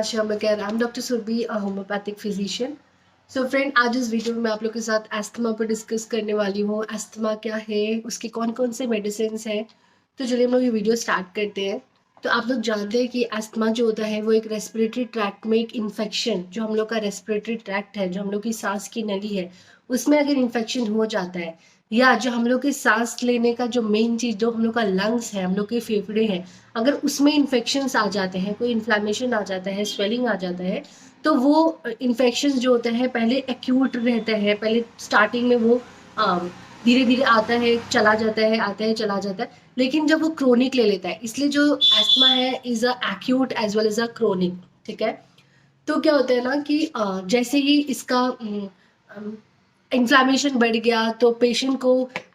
Shama Care. I'm Dr. Surbi, a homeopathic physician. So friend, आज इस video में मैं आप लोग के साथ एस्थमा पर डिस्कस करने वाली हूँ। एस्थमा क्या है, उसके कौन कौन से मेडिसिन हैं। तो चलिए हम लोग ये वीडियो स्टार्ट करते हैं। तो आप लोग जानते हैं कि एस्थमा जो होता है वो एक रेस्पिरेटरी ट्रैक्ट में एक इन्फेक्शन, जो हम लोग का रेस्पिरेटरी ट्रैक्ट है, जो हम लोग की सांस की नली है, उसमें अगर इन्फेक्शन हो जाता है, या जो हम लोग के सांस लेने का जो मेन चीज़, जो हम लोग का लंग्स है, हम लोग के फेफड़े हैं, अगर उसमें इन्फेक्शंस आ जाते हैं, कोई इन्फ्लामेशन आ जाता है, स्वेलिंग आ जाता है, तो वो इन्फेक्शन जो होता है पहले एक्यूट रहता है। पहले स्टार्टिंग में वो धीरे धीरे आता है, चला जाता है, आता है, चला जाता है, लेकिन जब वो क्रोनिक ले लेता है, इसलिए जो एस्थमा है is a acute as well as a chronic. ठीक है। तो क्या होता है ना कि जैसे ही इसका इन्फ्लामेशन बढ़ गया तो पेशेंट को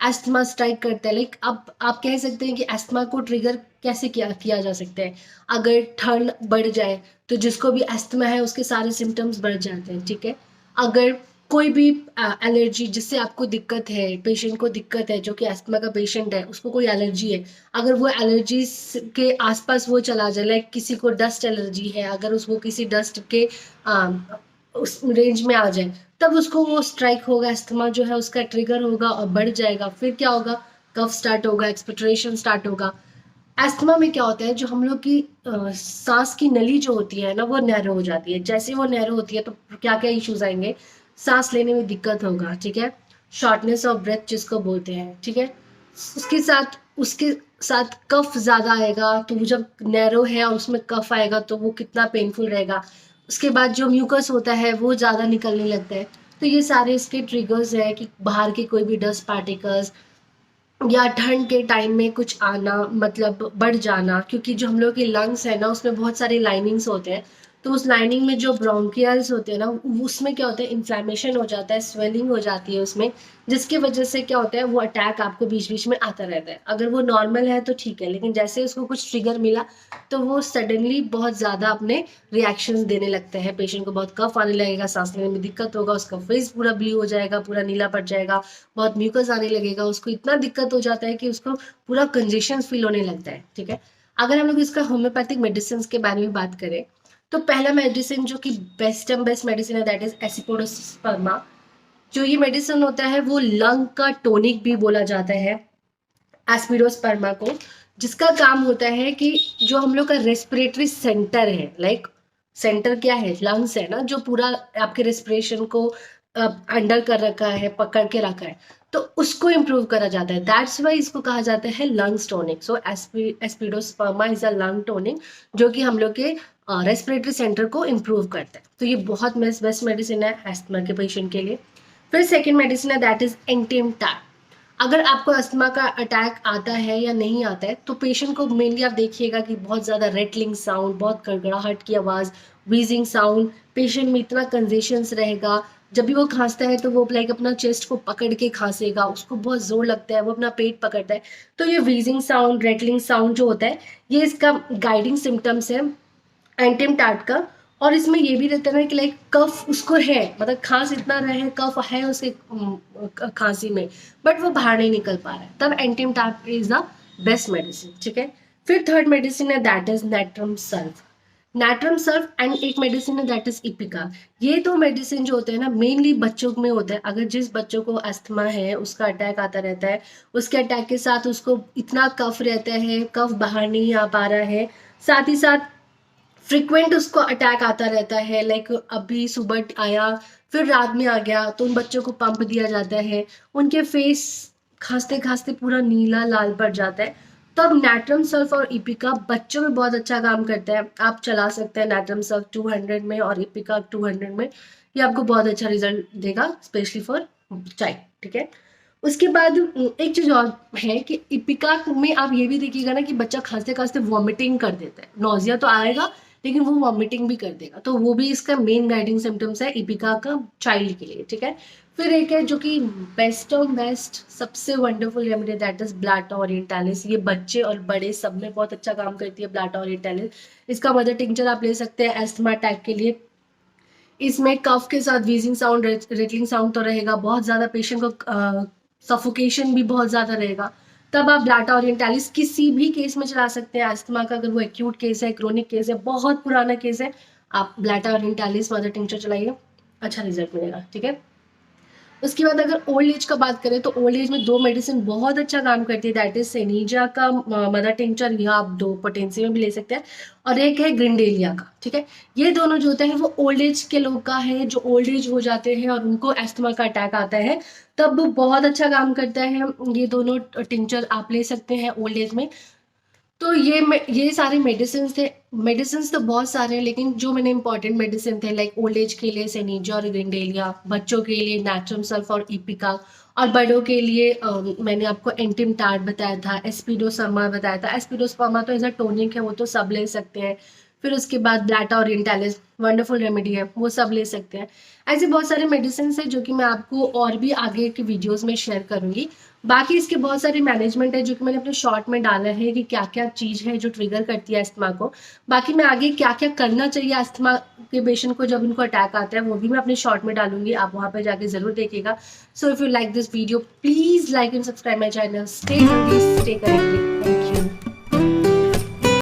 एस्थमा स्ट्राइक करता है। लाइक अब आप कह सकते हैं कि एस्थमा को ट्रिगर कैसे किया जा सकता है। अगर ठंड बढ़ जाए तो जिसको भी एस्थमा है उसके सारे सिम्टम्स बढ़ जाते हैं। ठीक है। अगर कोई भी एलर्जी जिससे आपको दिक्कत है, पेशेंट को दिक्कत है, जो कि एस्थमा का पेशेंट है, उसको कोई एलर्जी है, अगर वो एलर्जी के आसपास वो चला जाए, लाइक किसी को डस्ट एलर्जी है, अगर उसको किसी डस्ट के उस रेंज में आ जाए, तब उसको वो स्ट्राइक होगा, एस्थमा जो है उसका ट्रिगर होगा और बढ़ जाएगा। फिर क्या होगा, कफ स्टार्ट होगा, एक्सपेक्टोरेशन स्टार्ट होगा। एस्थमा में क्या होता है, जो हम लोग की सांस की नली जो होती है ना, वो नैरो हो जाती है। जैसे वो नैरो होती है तो क्या क्या इश्यूज आएंगे, सांस लेने में दिक्कत होगा। ठीक है। शॉर्टनेस ऑफ ब्रेथ जिसको बोलते हैं। ठीक है। उसके साथ कफ ज्यादा आएगा, तो वो जब नैरो है और उसमें कफ आएगा तो वो कितना पेनफुल रहेगा। उसके बाद जो म्यूकस होता है वो ज्यादा निकलने लगता है। तो ये सारे इसके ट्रिगर्स है कि बाहर के कोई भी डस्ट पार्टिकल्स, या ठंड के टाइम में कुछ आना, मतलब बढ़ जाना, क्योंकि जो हम लोग के लंग्स है ना उसमें बहुत सारे लाइनिंग्स होते हैं। तो उस लाइनिंग में जो ब्रोंकियल्स होते हैं ना, उसमें क्या होता है, इन्फ्लेमेशन हो जाता है, स्वेलिंग हो जाती है उसमें, जिसकी वजह से क्या होता है, वो अटैक आपको बीच बीच में आता रहता है। अगर वो नॉर्मल है तो ठीक है, लेकिन जैसे उसको कुछ ट्रिगर मिला तो वो सडनली बहुत ज़्यादा अपने रिएक्शंस देने लगते हैं। पेशेंट को बहुत कफ आने लगेगा, सांस लेने में दिक्कत होगा, उसका फेस पूरा ब्लू हो जाएगा, पूरा नीला पड़ जाएगा, बहुत म्यूकस आने लगेगा, उसको इतना दिक्कत हो जाता है कि उसको पूरा कंजेशन फील होने लगता है। ठीक है। अगर हम लोग इसका होम्योपैथिक मेडिसिन के बारे में बात करें, तो पहला मेडिसिन जो कि बेस्ट मेडिसिन है, दैट इज एसिपोडोस्पर्मा। जो ये मेडिसिन होता है वो लंग का टोनिक भी बोला जाता है एस्पिडोस्पर्मा को, जिसका काम होता है कि जो हम लोग का रेस्पिरेटरी सेंटर है, लाइक सेंटर क्या है, लंग्स है ना, जो पूरा आपके रेस्पिरेशन को अंडर कर रखा है, पकड़ के रखा है, तो उसको इम्प्रूव करा जाता है। दैट्स वाई इसको कहा जाता है lungs tonic. So aspidosperma is a lung tonic, जो कि हम लोग के रेस्पिरेटरी सेंटर को इम्प्रूव करता है। तो ये बहुत बेस्ट मेडिसिन है एस्थमा के पेशेंट के लिए। फिर सेकेंड मेडिसिन है, दैट इज एंटिमटैक। अगर आपको अस्थमा का अटैक आता है या नहीं आता है, तो पेशेंट को मेनली आप देखिएगा कि बहुत ज़्यादा रेटलिंग साउंड, बहुत गड़गड़ाहट की आवाज़, वीजिंग साउंड, पेशेंट में इतना कंजेशंस रहेगा। जब भी वो खांसता है तो वो लाइक अपना चेस्ट को पकड़ के खांसेगा, उसको बहुत जोर लगता है, वो अपना पेट पकड़ता है। तो ये वीजिंग साउंड, रेटलिंग साउंड जो होता है, ये इसका गाइडिंग सिम्टम्स है एंटिम टाट का। और इसमें ये भी रहता है ना कि लाइक कफ उसको है, मतलब खांस इतना रहे, कफ है उसके खांसी में, बट वो बाहर नहीं निकल पा रहा है, तब एंटिम टाट इज द बेस्ट मेडिसिन। ठीक है। फिर थर्ड मेडिसिन है, that is natrum sulph. Natrum sulph and एक मेडिसिन है, दैट इज इपिका। ये दो मेडिसिन जो होते हैं ना, मेनली बच्चों में होता है। अगर जिस बच्चों को अस्थमा है, उसका अटैक आता रहता है, उसके अटैक के साथ उसको इतना कफ रहता है, कफ बाहर नहीं आ पा रहा है, साथ ही साथ फ्रिक्वेंट उसको अटैक आता रहता है, लाइक अभी सुबह आया फिर रात में आ गया, तो उन बच्चों को पंप दिया जाता है, उनके फेस खांसते खांसते पूरा नीला लाल पड़ जाता है। तो अब नैट्रम सल्फ और इपिका बच्चों में बहुत अच्छा काम करता है। आप चला सकते हैं नैट्रम सल्फ 200 में और इपिका 200 में, ये आपको बहुत अच्छा रिजल्ट देगा, स्पेशली फॉर चाइल्ड। ठीक है। उसके बाद एक चीज और है कि इपिका में आप ये भी देखिएगा ना कि बच्चा खांसते खांसते वॉमिटिंग कर देता है, नोजिया तो आएगा लेकिन वो वॉमिटिंग भी कर देगा, तो वो भी इसका मेन गाइडिंग सिम्टम्स है इपिका का चाइल्ड के लिए। ठीक है। फिर एक है जो कि बेस्ट ऑफ बेस्ट सबसे wonderful remedy, that is Blatta orientalis. ये बच्चे और बड़े सब में बहुत अच्छा काम करती है ब्लाटा ओरिएंटालिस। इसका मदर टिंचर आप ले सकते हैं एस्थमा अटैक के लिए। इसमें कफ के साथ वीजिंग साउंड, रेटलिंग साउंड तो रहेगा, बहुत ज्यादा पेशेंट को सफोकेशन भी बहुत ज्यादा रहेगा। तब आप ब्लाटा ओरिएंटालिस किसी भी केस में चला सकते हैं एस्थमा का। अगर वो एक्यूट केस है, क्रोनिक केस है, बहुत पुराना केस है, आप ब्लैटा ओरिएंटालिस मदर टिंचर चलाइए, अच्छा रिजल्ट मिलेगा। ठीक है। उसके बाद अगर ओल्ड एज का बात करें तो ओल्ड एज में 2 मेडिसिन बहुत अच्छा काम करती है, दैट इज सेनिजा का मदर टिंचर, या आप 2 पोटेंसी में भी ले सकते हैं, और एक है ग्रिंडेलिया का। ठीक है। ये दोनों जो होते हैं वो ओल्ड एज के लोग का है, जो ओल्ड एज हो जाते हैं और उनको एस्थमा का अटैक आता है, तब वो बहुत अच्छा काम करता है। ये दोनों टिंचर आप ले सकते हैं ओल्ड एज में। तो ये सारे मेडिसिन थे। मेडिसिन तो बहुत सारे हैं, लेकिन जो मैंने इंपॉर्टेंट मेडिसिन थे लाइक ओल्ड एज के लिए सेनिजा और ग्रिंडेलिया, बच्चों के लिए नेचुरम सल्फ और इपिका, और बड़ों के लिए मैंने आपको एंटिमटाड बताया था, एस्पिडोसर्मा बताया था। एस्पिडोसर्मा तो एज अ टोनिक है, वो तो सब ले सकते हैं। फिर उसके बाद ब्लैटा ओरिएंटालिस वंडरफुल रेमेडी है, वो सब ले सकते हैं। ऐसे बहुत सारे मेडिसिन है जो कि मैं आपको और भी आगे के वीडियोस में शेयर करूंगी। बाकी इसके बहुत सारे मैनेजमेंट है जो कि मैंने अपने शॉर्ट में डाला है कि क्या क्या चीज़ है जो ट्रिगर करती है अस्थमा को। बाकी मैं आगे क्या क्या करना चाहिए अस्थमा के पेशेंट को जब उनको अटैक आता है, वो भी मैं अपने शॉर्ट में डालूंगी, आप वहां पर जाके जरूर देखिएगा। So if you like this video please like and subscribe my channel. Stay healthy, stay connected. Thank you.